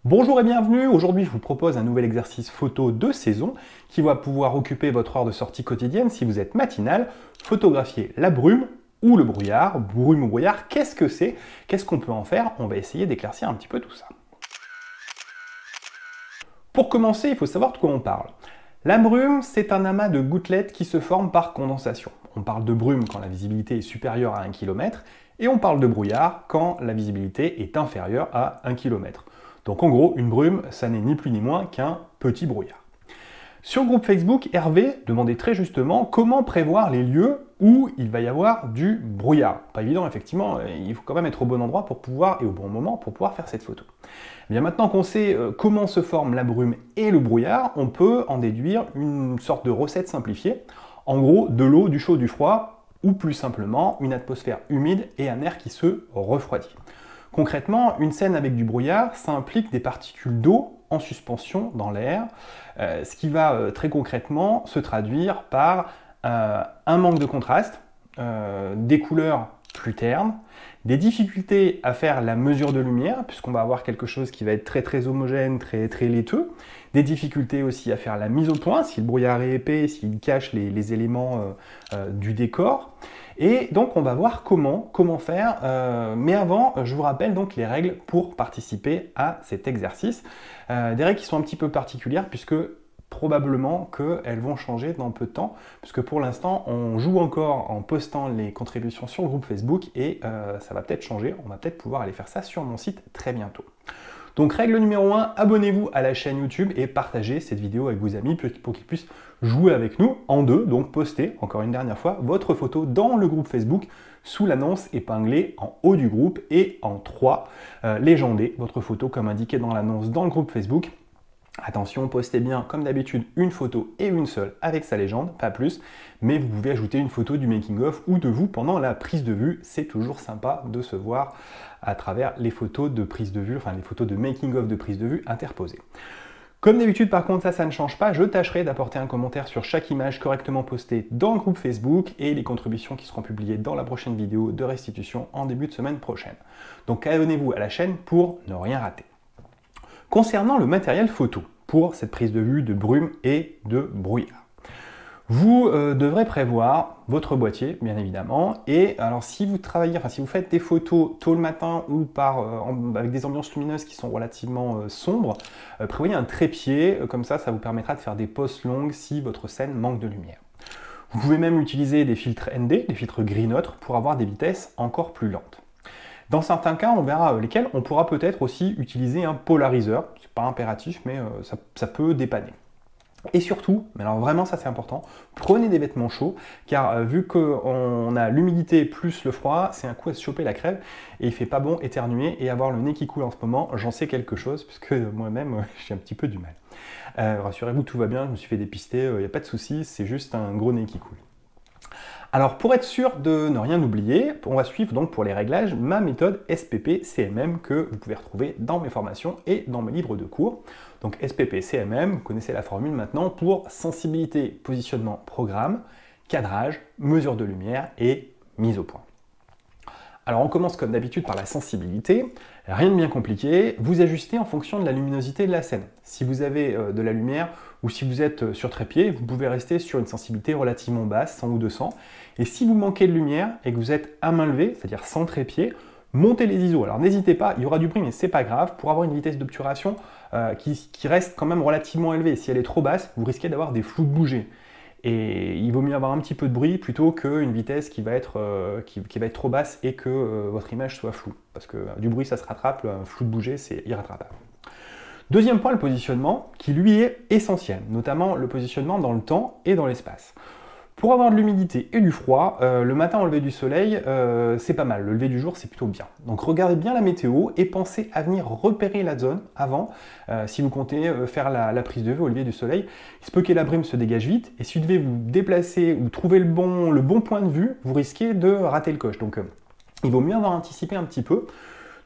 Bonjour et bienvenue, aujourd'hui je vous propose un nouvel exercice photo de saison qui va pouvoir occuper votre heure de sortie quotidienne si vous êtes matinal, photographier la brume ou le brouillard. Brume ou brouillard, qu'est-ce que c'est? Qu'est-ce qu'on peut en faire? On va essayer d'éclaircir un petit peu tout ça. Pour commencer, il faut savoir de quoi on parle. La brume, c'est un amas de gouttelettes qui se forment par condensation. On parle de brume quand la visibilité est supérieure à 1 km et on parle de brouillard quand la visibilité est inférieure à 1 km. Donc en gros, une brume, ça n'est ni plus ni moins qu'un petit brouillard. Sur le groupe Facebook, Hervé demandait très justement comment prévoir les lieux où il va y avoir du brouillard. Pas évident, effectivement, il faut quand même être au bon endroit pour pouvoir, et au bon moment pour pouvoir faire cette photo. Eh bien, maintenant qu'on sait comment se forme la brume et le brouillard, on peut en déduire une sorte de recette simplifiée. En gros, de l'eau, du chaud, du froid, ou plus simplement, une atmosphère humide et un air qui se refroidit. Concrètement, une scène avec du brouillard, ça implique des particules d'eau en suspension dans l'air, ce qui va très concrètement se traduire par un manque de contraste, des couleurs plus ternes, des difficultés à faire la mesure de lumière, puisqu'on va avoir quelque chose qui va être très homogène, très laiteux, des difficultés aussi à faire la mise au point, si le brouillard est épais, s'il cache les éléments du décor. Et donc on va voir comment faire, mais avant je vous rappelle donc les règles pour participer à cet exercice. Des règles qui sont un petit peu particulières puisque probablement qu'elles vont changer dans peu de temps, puisque pour l'instant on joue encore en postant les contributions sur le groupe Facebook et ça va peut-être changer, on va peut-être pouvoir aller faire ça sur mon site très bientôt. Donc règle numéro 1, abonnez-vous à la chaîne YouTube et partagez cette vidéo avec vos amis pour qu'ils puissent jouer avec nous. En 2, donc postez, encore une dernière fois, votre photo dans le groupe Facebook sous l'annonce épinglée en haut du groupe. Et en 3, légendez votre photo comme indiqué dans l'annonce dans le groupe Facebook. Attention, postez bien comme d'habitude une photo et une seule avec sa légende, pas plus, mais vous pouvez ajouter une photo du making-of ou de vous pendant la prise de vue. C'est toujours sympa de se voir à travers les photos de prise de vue, enfin les photos de making-of de prise de vue interposées. Comme d'habitude, par contre, ça ne change pas. Je tâcherai d'apporter un commentaire sur chaque image correctement postée dans le groupe Facebook et les contributions qui seront publiées dans la prochaine vidéo de restitution en début de semaine prochaine. Donc abonnez-vous à la chaîne pour ne rien rater. Concernant le matériel photo, pour cette prise de vue de brume et de brouillard, vous devrez prévoir votre boîtier, bien évidemment, et alors si vous travaillez, si vous faites des photos tôt le matin ou avec des ambiances lumineuses qui sont relativement sombres, prévoyez un trépied, comme ça vous permettra de faire des poses longues si votre scène manque de lumière. Vous pouvez même utiliser des filtres ND, des filtres gris neutre, pour avoir des vitesses encore plus lentes. Dans certains cas, on verra lesquels, on pourra peut-être aussi utiliser un polariseur. C'est pas impératif, mais ça peut dépanner. Et surtout, mais alors vraiment ça c'est important, prenez des vêtements chauds, car vu qu'on a l'humidité plus le froid, c'est un coup à se choper la crève, et il fait pas bon éternuer et avoir le nez qui coule en ce moment, j'en sais quelque chose, puisque moi-même j'ai un petit peu du mal. Rassurez-vous, tout va bien, je me suis fait dépister, il n'y a pas de souci, c'est juste un gros nez qui coule. Alors pour être sûr de ne rien oublier, on va suivre donc pour les réglages ma méthode SPP-CMM que vous pouvez retrouver dans mes formations et dans mes livres de cours. Donc SPP-CMM, vous connaissez la formule maintenant pour sensibilité, positionnement, programme, cadrage, mesure de lumière et mise au point. Alors on commence comme d'habitude par la sensibilité, rien de bien compliqué, vous ajustez en fonction de la luminosité de la scène. Si vous avez de la lumière ou si vous êtes sur trépied, vous pouvez rester sur une sensibilité relativement basse, 100 ou 200. Et si vous manquez de lumière et que vous êtes à main levée, c'est-à-dire sans trépied, montez les ISO. Alors n'hésitez pas, il y aura du bruit mais c'est pas grave, pour avoir une vitesse d'obturation qui reste quand même relativement élevée. Si elle est trop basse, vous risquez d'avoir des flous de bouger. Et il vaut mieux avoir un petit peu de bruit plutôt qu'une vitesse qui va être trop basse et que votre image soit floue. Parce que du bruit ça se rattrape, un flou de bouger c'est irrattrapable. Deuxième point, le positionnement, qui lui est essentiel, notamment le positionnement dans le temps et dans l'espace. Pour avoir de l'humidité et du froid, le matin au lever du soleil, c'est pas mal. Le lever du jour, c'est plutôt bien. Donc regardez bien la météo et pensez à venir repérer la zone avant, si vous comptez faire la prise de vue au lever du soleil. Il se peut que la brume se dégage vite, et si vous devez vous déplacer ou trouver le bon point de vue, vous risquez de rater le coche. Donc il vaut mieux avoir anticipé un petit peu.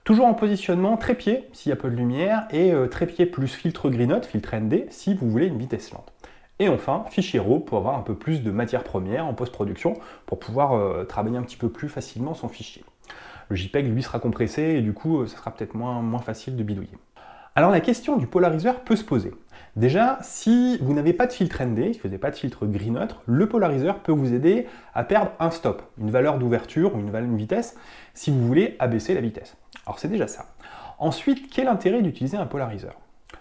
Toujours en positionnement, trépied s'il y a peu de lumière, et trépied plus filtre gris note, filtre ND, si vous voulez une vitesse lente. Et enfin, fichier RAW pour avoir un peu plus de matière première en post-production pour pouvoir travailler un petit peu plus facilement son fichier. Le JPEG, lui, sera compressé et du coup, ça sera peut-être moins facile de bidouiller. Alors la question du polariseur peut se poser. Déjà, si vous n'avez pas de filtre ND, si vous n'avez pas de filtre gris neutre, le polariseur peut vous aider à perdre un stop, une valeur d'ouverture ou une vitesse, si vous voulez abaisser la vitesse. Alors c'est déjà ça. Ensuite, quel intérêt d'utiliser un polariseur?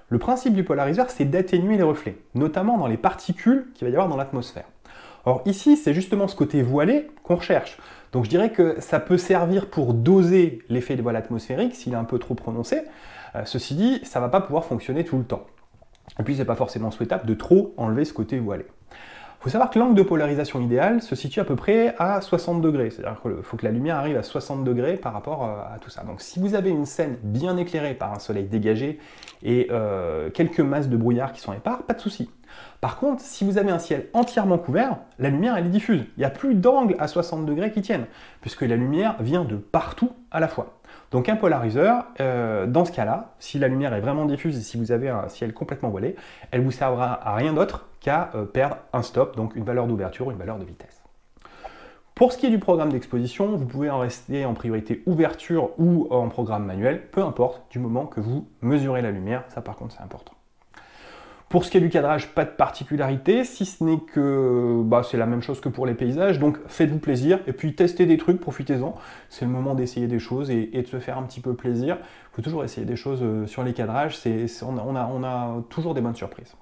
Le principe du polariseur, c'est d'atténuer les reflets, notamment dans les particules qu'il va y avoir dans l'atmosphère. Or ici, c'est justement ce côté voilé qu'on recherche. Donc je dirais que ça peut servir pour doser l'effet de voile atmosphérique s'il est un peu trop prononcé. Ceci dit, ça ne va pas pouvoir fonctionner tout le temps. Et puis, ce n'est pas forcément souhaitable de trop enlever ce côté voilé. Il faut savoir que l'angle de polarisation idéal se situe à peu près à 60 degrés. C'est-à-dire qu'il faut que la lumière arrive à 60 degrés par rapport à tout ça. Donc si vous avez une scène bien éclairée par un soleil dégagé et quelques masses de brouillard qui sont épars, pas de souci. Par contre, si vous avez un ciel entièrement couvert, la lumière elle est diffuse. Il n'y a plus d'angle à 60 degrés qui tienne, puisque la lumière vient de partout à la fois. Donc un polariseur, dans ce cas-là, si la lumière est vraiment diffuse et si vous avez un ciel complètement voilé, elle vous servira à rien d'autre qu'à perdre un stop, donc une valeur d'ouverture ou une valeur de vitesse. Pour ce qui est du programme d'exposition, vous pouvez en rester en priorité ouverture ou en programme manuel, peu importe, du moment que vous mesurez la lumière, ça par contre c'est important. Pour ce qui est du cadrage, pas de particularité, si ce n'est que c'est la même chose que pour les paysages, donc faites-vous plaisir, et puis testez des trucs, profitez-en. C'est le moment d'essayer des choses et de se faire un petit peu plaisir. Il faut toujours essayer des choses sur les cadrages, on a toujours des bonnes surprises.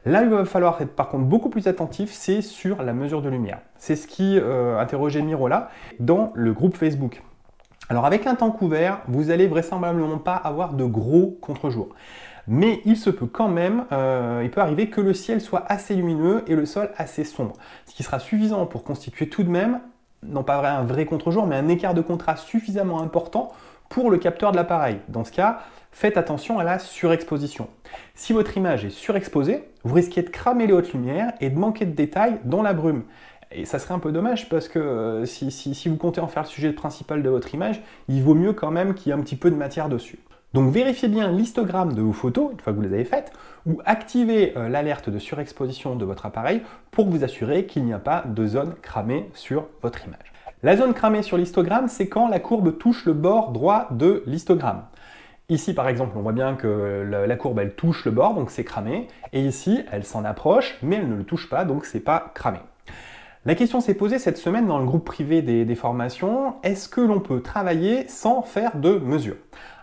Là, il va falloir être par contre beaucoup plus attentif, c'est sur la mesure de lumière. C'est ce qui interrogeait Mirola dans le groupe Facebook. Alors avec un temps couvert, vous allez vraisemblablement pas avoir de gros contre-jours. Mais il se peut quand même, il peut arriver que le ciel soit assez lumineux et le sol assez sombre. Ce qui sera suffisant pour constituer tout de même, non pas un vrai contre-jour, mais un écart de contraste suffisamment important pour le capteur de l'appareil. Dans ce cas, faites attention à la surexposition. Si votre image est surexposée, vous risquez de cramer les hautes lumières et de manquer de détails dans la brume. Et ça serait un peu dommage parce que si vous comptez en faire le sujet principal de votre image, il vaut mieux quand même qu'il y ait un petit peu de matière dessus. Donc vérifiez bien l'histogramme de vos photos, une fois que vous les avez faites, ou activez l'alerte de surexposition de votre appareil pour vous assurer qu'il n'y a pas de zone cramée sur votre image. La zone cramée sur l'histogramme, c'est quand la courbe touche le bord droit de l'histogramme. Ici, par exemple, on voit bien que la courbe, elle touche le bord, donc c'est cramé. Et ici, elle s'en approche, mais elle ne le touche pas, donc c'est pas cramé. La question s'est posée cette semaine dans le groupe privé des formations, est-ce que l'on peut travailler sans faire de mesure?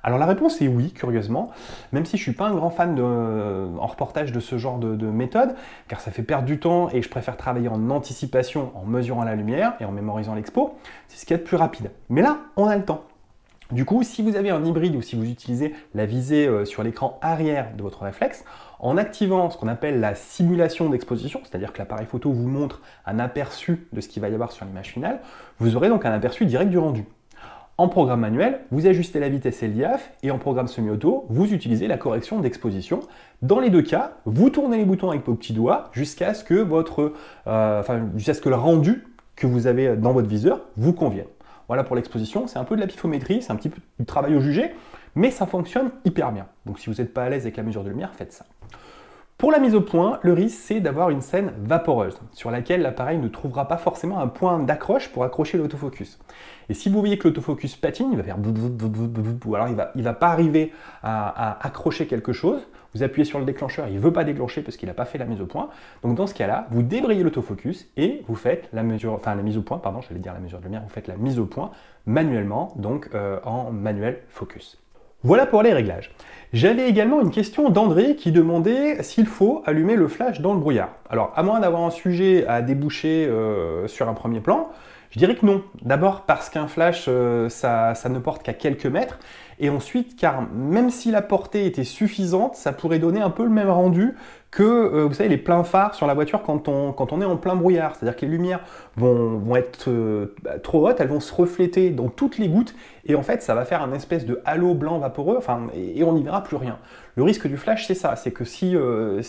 Alors la réponse est oui, curieusement, même si je ne suis pas un grand fan en reportage de ce genre de méthode, car ça fait perdre du temps et je préfère travailler en anticipation, en mesurant la lumière et en mémorisant l'expo, c'est ce qu'il y a de plus rapide. Mais là, on a le temps. Du coup, si vous avez un hybride ou si vous utilisez la visée sur l'écran arrière de votre réflexe, en activant ce qu'on appelle la simulation d'exposition, c'est-à-dire que l'appareil photo vous montre un aperçu de ce qu'il va y avoir sur l'image finale, vous aurez donc un aperçu direct du rendu. En programme manuel, vous ajustez la vitesse et le diaph, et en programme semi-auto, vous utilisez la correction d'exposition. Dans les deux cas, vous tournez les boutons avec vos petits doigts jusqu'à ce que le rendu que vous avez dans votre viseur vous convienne. Voilà pour l'exposition, c'est un peu de la piphométrie, c'est un petit peu du travail au jugé, mais ça fonctionne hyper bien. Donc si vous n'êtes pas à l'aise avec la mesure de lumière, faites ça. Pour la mise au point, le risque c'est d'avoir une scène vaporeuse, sur laquelle l'appareil ne trouvera pas forcément un point d'accroche pour accrocher l'autofocus. Et si vous voyez que l'autofocus patine, il va faire ou alors il va pas arriver à accrocher quelque chose, vous appuyez sur le déclencheur, il ne veut pas déclencher parce qu'il n'a pas fait la mise au point. Donc dans ce cas-là, vous débrayez l'autofocus et vous faites la mise au point, j'allais dire la mesure de lumière, vous faites la mise au point manuellement, donc en manuel focus. Voilà pour les réglages. J'avais également une question d'André qui demandait s'il faut allumer le flash dans le brouillard. Alors, à moins d'avoir un sujet à déboucher sur un premier plan, je dirais que non. D'abord parce qu'un flash, ça ne porte qu'à quelques mètres. Et ensuite, car même si la portée était suffisante, ça pourrait donner un peu le même rendu que, vous savez, les pleins phares sur la voiture quand on est en plein brouillard. C'est-à-dire que les lumières vont être trop hautes, elles vont se refléter dans toutes les gouttes, et en fait, ça va faire un espèce de halo blanc vaporeux, et on n'y verra plus rien. Le risque du flash, c'est ça, c'est que si le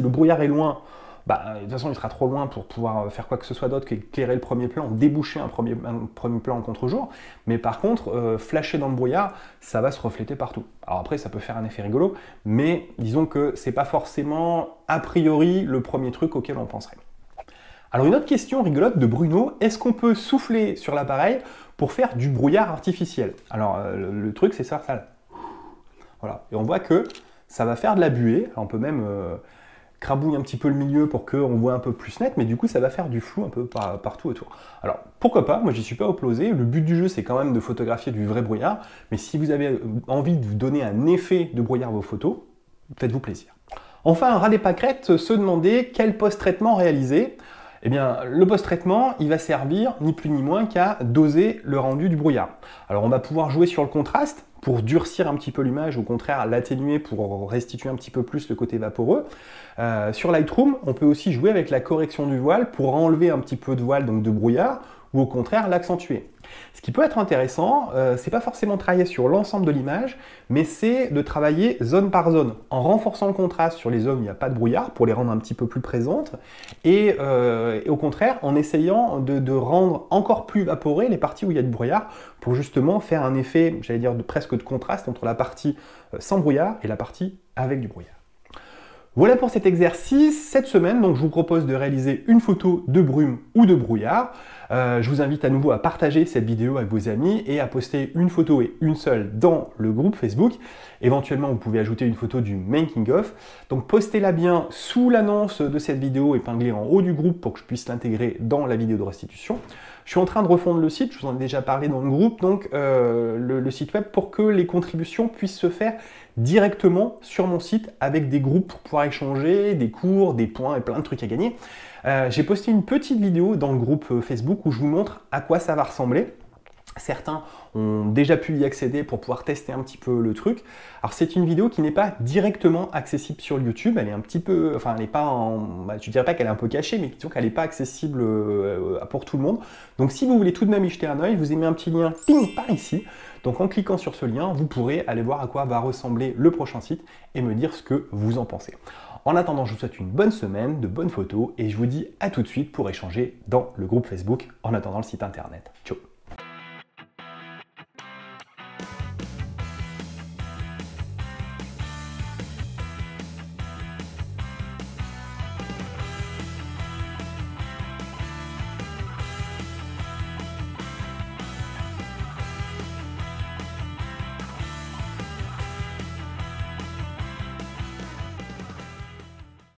brouillard est loin, de toute façon, il sera trop loin pour pouvoir faire quoi que ce soit d'autre qu'éclairer le premier plan, déboucher un premier plan en contre-jour. Mais par contre, flasher dans le brouillard, ça va se refléter partout. Alors après, ça peut faire un effet rigolo, mais disons que c'est pas forcément a priori le premier truc auquel on penserait. Alors une autre question rigolote de Bruno, est-ce qu'on peut souffler sur l'appareil pour faire du brouillard artificiel? Alors le truc, c'est ça. Voilà. Et on voit que ça va faire de la buée. Alors, on peut même crabouiller un petit peu le milieu pour qu'on voit un peu plus net, mais du coup ça va faire du flou un peu partout autour. Alors pourquoi pas, moi j'y suis pas opposé, le but du jeu c'est quand même de photographier du vrai brouillard, mais si vous avez envie de vous donner un effet de brouillard à vos photos, faites-vous plaisir. Enfin, un rat des pâquerettes se demandait quel post-traitement réaliser. Eh bien, le post-traitement, il va servir ni plus ni moins qu'à doser le rendu du brouillard. Alors, on va pouvoir jouer sur le contraste pour durcir un petit peu l'image, au contraire l'atténuer pour restituer un petit peu plus le côté vaporeux. Sur Lightroom, on peut aussi jouer avec la correction du voile pour enlever un petit peu de voile, donc de brouillard, ou au contraire l'accentuer. Ce qui peut être intéressant, c'est pas forcément travailler sur l'ensemble de l'image, mais c'est de travailler zone par zone, en renforçant le contraste sur les zones où il n'y a pas de brouillard, pour les rendre un petit peu plus présentes, et au contraire, en essayant de rendre encore plus vaporées les parties où il y a du brouillard, pour justement faire un effet, j'allais dire, presque de contraste entre la partie sans brouillard et la partie avec du brouillard. Voilà pour cet exercice. Cette semaine, donc, je vous propose de réaliser une photo de brume ou de brouillard. Je vous invite à nouveau à partager cette vidéo avec vos amis et à poster une photo et une seule dans le groupe Facebook. Éventuellement, vous pouvez ajouter une photo du making of. Donc, postez-la bien sous l'annonce de cette vidéo épinglée en haut du groupe pour que je puisse l'intégrer dans la vidéo de restitution. Je suis en train de refondre le site, je vous en ai déjà parlé dans le groupe, donc le site web pour que les contributions puissent se faire directement sur mon site avec des groupes pour pouvoir échanger, des cours, des points et plein de trucs à gagner. J'ai posté une petite vidéo dans le groupe Facebook où je vous montre à quoi ça va ressembler. Certains ont déjà pu y accéder pour pouvoir tester un petit peu le truc. Alors c'est une vidéo qui n'est pas directement accessible sur YouTube, elle est un petit peu, enfin elle n'est pas en, je dirais pas qu'elle est un peu cachée, mais disons qu'elle n'est pas accessible pour tout le monde. Donc si vous voulez tout de même y jeter un œil, je vous ai mis un petit lien ping par ici. Donc en cliquant sur ce lien, vous pourrez aller voir à quoi va ressembler le prochain site et me dire ce que vous en pensez. En attendant, je vous souhaite une bonne semaine, de bonnes photos et je vous dis à tout de suite pour échanger dans le groupe Facebook en attendant le site internet. Ciao.